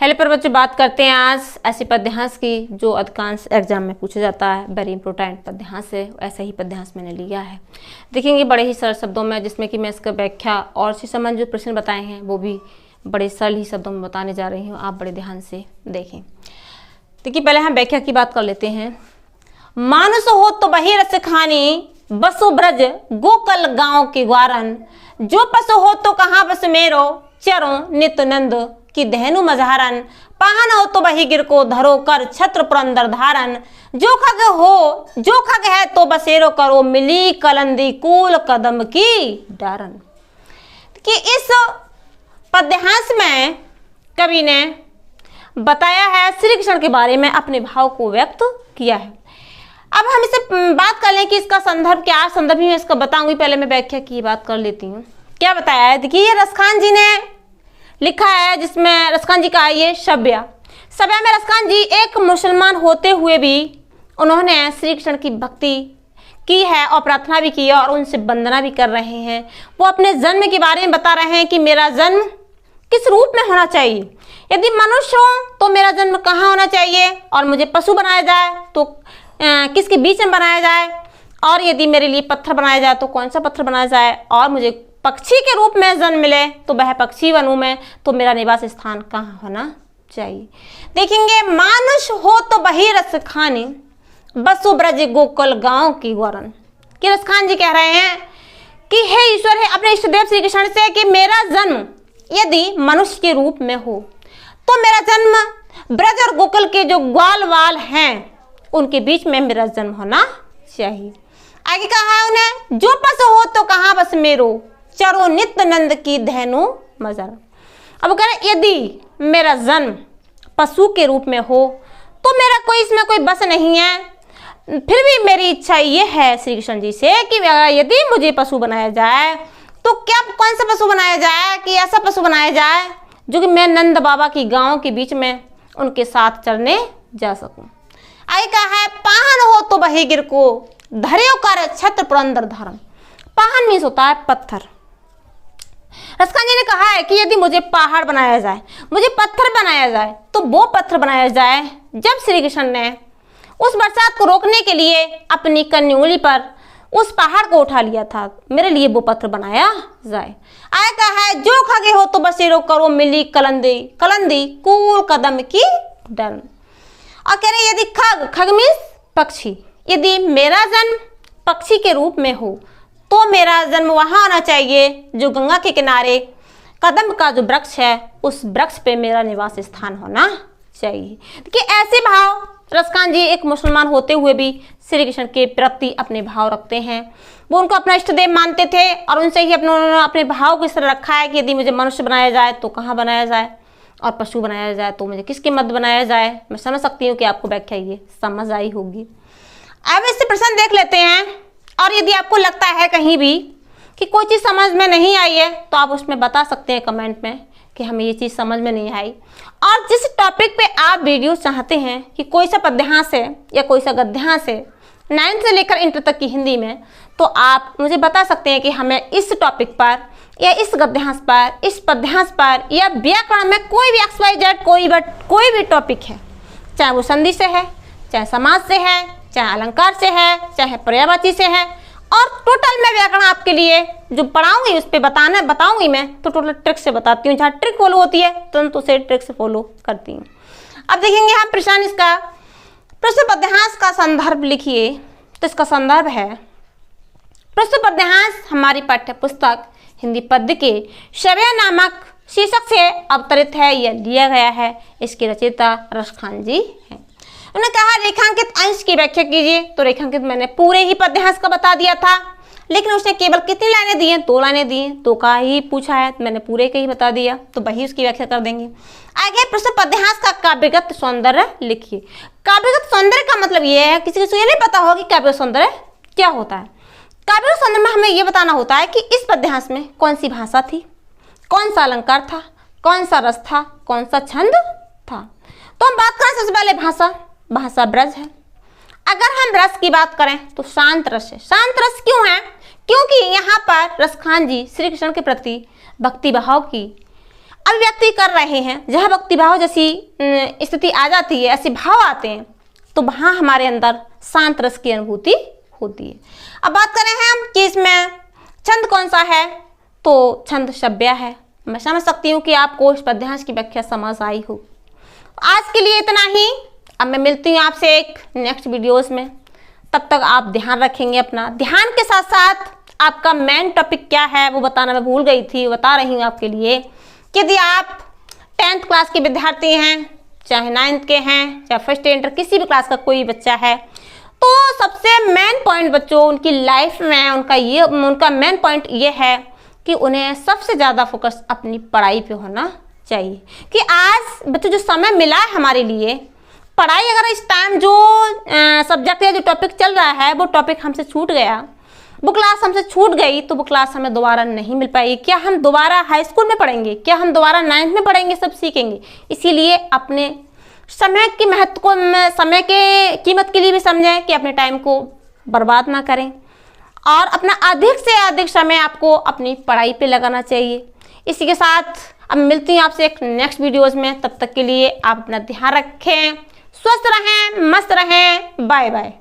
Hello पर बच्चों, बात करते हैं आज ऐसे पद्यांश की जो अधिकांश एग्जाम में पूछा जाता है। वेरी इंपॉर्टेंट पद्यांश है, ऐसा ही पद्यांश मैंने लिया है। देखेंगे बड़े ही सरल शब्दों में, जिसमें कि मैं इसका व्याख्या और से संबंधित जो प्रश्न बताए हैं वो भी बड़े सरल ही शब्दों में बताने जा रही हूँ। आप बड़े ध्यान से देखें। देखिए पहले हम व्याख्या की बात कर लेते हैं। मानुष हो तो बही रस खानी, बसो ब्रज गोकल गाँव के ग्वारन। जो पशु हो तो कहाँ बस मेरो, चरो नित नंद की धेनु मझारन। पाहन हो तो बही गिर को धरो कर, छत्र पुरंदर धारन। जो खग है तो बसेरो करो, मिली कलंदी कूल कदम की डारन। कि इस पद्यांश में कवि ने बताया है श्री कृष्ण के बारे में, अपने भाव को व्यक्त किया है। अब हम इसे बात कर लें कि इसका संदर्भ क्या है। संदर्भ ही मैं इसका बताऊंगी, पहले मैं व्याख्या की बात कर लेती हूँ। क्या बताया है? देखिए ये रसखान जी ने लिखा है, जिसमें रसखान जी का ये शब्या में रसखान जी एक मुसलमान होते हुए भी उन्होंने श्री कृष्ण की भक्ति की है और प्रार्थना भी की है और उनसे वंदना भी कर रहे हैं। वो अपने जन्म के बारे में बता रहे हैं कि मेरा जन्म किस रूप में होना चाहिए। यदि मनुष्य हो तो मेरा जन्म कहाँ होना चाहिए, और मुझे पशु बनाया जाए तो किसके बीच में बनाया जाए, और यदि मेरे लिए पत्थर बनाया जाए तो कौन सा पत्थर बनाया जाए, और मुझे पक्षी के रूप में जन्म मिले तो वह पक्षी बनूं मैं, तो मेरा निवास स्थान कहाँ होना चाहिए। देखेंगे मानुष हो तो बही रस खानी, बसो ब्रज गोकुल गांव की ग्वारन। कि रसखान जी कह रहे हैं कि हे ईश्वर, है अपने इष्टदेव श्री कृष्ण से कि मेरा जन्म यदि मनुष्य के रूप में हो तो मेरा जन्म ब्रज और गोकुल के जो ग्वाल वाल हैं उनके बीच में मेरा जन्म होना चाहिए। आगे कहा है उन्हें, जो पशु हो तो कहाँ बस मेरो, चरो नित्य नंद की धेनु मजर। अब कह रहे यदि मेरा जन्म पशु के रूप में हो तो मेरा कोई इसमें कोई बस नहीं है। फिर भी मेरी इच्छा ये है श्री कृष्ण जी से कि यदि मुझे पशु बनाया जाए तो क्या कौन सा पशु बनाया जाए, कि ऐसा पशु बनाया जाए जो कि मैं नंद बाबा की गांव के बीच में उनके साथ चलने जा सकूं। आगे कहा है, पाहन हो तो बही गिर को धर्यो कर, छत्र पुरंदर धारन। पाहन मीन्स होता है पत्थर। रसखान जी ने कहा है कि यदि मुझे पहाड़ बनाया जाए, मुझे पत्थर बनाया जाए, तो वो पत्थर बनाया जाए जब श्री कृष्ण ने उस बरसात को रोकने के लिए अपनी कन्नी उंगली पर उस पहाड़ को उठा लिया था, मेरे लिए वो पत्थर बनाया जाए। आगे कहा है, जो खगे हो तो बसेरो करो, मिली कलंदी कूल कदम की डर। और कह रहे यदि खग मीन्स पक्षी, यदि मेरा जन्म पक्षी के रूप में हो तो मेरा जन्म वहां होना चाहिए जो गंगा के किनारे कदम का जो वृक्ष है उस वृक्ष पे मेरा निवास स्थान होना चाहिए। कि ऐसे भाव रसखान जी एक मुसलमान होते हुए भी श्री कृष्ण के प्रति अपने भाव रखते हैं। वो उनको अपना इष्टदेव मानते थे और उनसे ही उन्होंने अपने भाव को इस तरह रखा है कि यदि मुझे मनुष्य बनाया जाए तो कहाँ बनाया जाए, और पशु बनाया जाए तो मुझे किसके मध्य बनाया जाए। मैं समझ सकती हूँ कि आपको व्याख्या ये समझ आई होगी। अब इससे प्रश्न देख लेते हैं, और यदि आपको लगता है कहीं भी कि कोई चीज़ समझ में नहीं आई है तो आप उसमें बता सकते हैं कमेंट में कि हमें ये चीज़ समझ में नहीं आई। और जिस टॉपिक पे आप वीडियो चाहते हैं कि कोई सा पद्यांश है या कोई सा गद्यांश है 9 से लेकर इंटर तक की हिंदी में, तो आप मुझे बता सकते हैं कि हमें इस टॉपिक पर या इस गद्यांश पर, इस पद्यांश पर, या व्याकरण में कोई भी XYZ कोई भी टॉपिक है, चाहे वो संधि से है, चाहे समास से है, चाहे अलंकार से है, चाहे पर्यायवाची से है, और टोटल मैं व्याकरण आपके लिए जो पढ़ाऊंगी उस पर बताऊंगी मैं तो टोटल ट्रिक से बताती हूँ। जहाँ ट्रिक फॉलो होती है तुरंत उसे ट्रिक से फॉलो करती हूँ। अब देखेंगे हम प्रश्न, इसका प्रश्न पद्यांश का संदर्भ लिखिए। तो इसका संदर्भ है, प्रश्न पद्यांश हमारी पाठ्य पुस्तक हिंदी पद्य के शब्या नामक शीर्षक से अवतरित है या लिया गया है। इसके रचयिता रसखान जी हैं। उन्होंने कहा रेखांकित अंश की व्याख्या कीजिए। तो रेखांकित मैंने पूरे ही पद्यांश का बता दिया था, लेकिन उसने केवल कितनी लाइनें दी हैं, 2 लाइनें दी हैं, तो का ही पूछा है, मैंने पूरे का ही बता दिया, तो वही उसकी व्याख्या कर देंगे। आगे प्रश्न पद्यांश का काव्यगत सौंदर्य लिखिए। काव्यगत सौंदर्य का मतलब ये है, किसी को ये नहीं पता होगा कि काव्यगत सौंदर्य क्या होता है। काव्यगत सौंदर्य में हमें ये बताना होता है कि इस पद्यांश में कौन सी भाषा थी, कौन सा अलंकार था, कौन सा रस था, कौन सा छंद था। तो हम बात करें सबसे पहले भाषा ब्रज है। अगर हम रस की बात करें तो शांत रस है। शांत रस क्यों है? क्योंकि यहाँ पर रसखान जी श्री कृष्ण के प्रति भक्ति भाव की अभिव्यक्ति कर रहे हैं, जहाँ भक्ति भाव जैसी स्थिति आ जाती है, ऐसे भाव आते हैं, तो वहाँ हमारे अंदर शांत रस की अनुभूति होती है। अब बात करें हम कि इसमें छंद कौन सा है, तो छंद शब्या है। मैं समझ सकती हूँ कि आपको इस पद्यांश की व्याख्या समझ आई हो। आज के लिए इतना ही। अब मैं मिलती हूँ आपसे एक नेक्स्ट वीडियोस में। तब तक आप ध्यान रखेंगे अपना। ध्यान के साथ साथ आपका मेन टॉपिक क्या है वो बताना मैं भूल गई थी, बता रही हूँ आपके लिए कि यदि आप 10th क्लास के विद्यार्थी हैं, चाहे 9th के हैं, चाहे फर्स्ट इंटर किसी भी क्लास का कोई बच्चा है, तो सबसे मेन पॉइंट बच्चों उनकी लाइफ में उनका मेन पॉइंट ये है कि उन्हें सबसे ज़्यादा फोकस अपनी पढ़ाई पे होना चाहिए। कि आज बच्चों जो समय मिला है हमारे लिए, पढ़ाई अगर इस टाइम जो सब्जेक्ट या जो टॉपिक चल रहा है वो टॉपिक हमसे छूट गया, वो क्लास हमसे छूट गई, तो वो क्लास हमें दोबारा नहीं मिल पाएगी। क्या हम दोबारा हाई स्कूल में पढ़ेंगे, क्या हम दोबारा 9th में पढ़ेंगे, सब सीखेंगे। इसीलिए अपने समय की महत्व को, समय के कीमत के लिए भी समझें कि अपने टाइम को बर्बाद ना करें और अपना अधिक से अधिक समय आपको अपनी पढ़ाई पे लगाना चाहिए। इसी के साथ अब मिलती हूँ आपसे एक नेक्स्ट वीडियोज़ में। तब तक के लिए आप अपना ध्यान रखें, स्वस्थ रहें, मस्त रहें। Bye bye.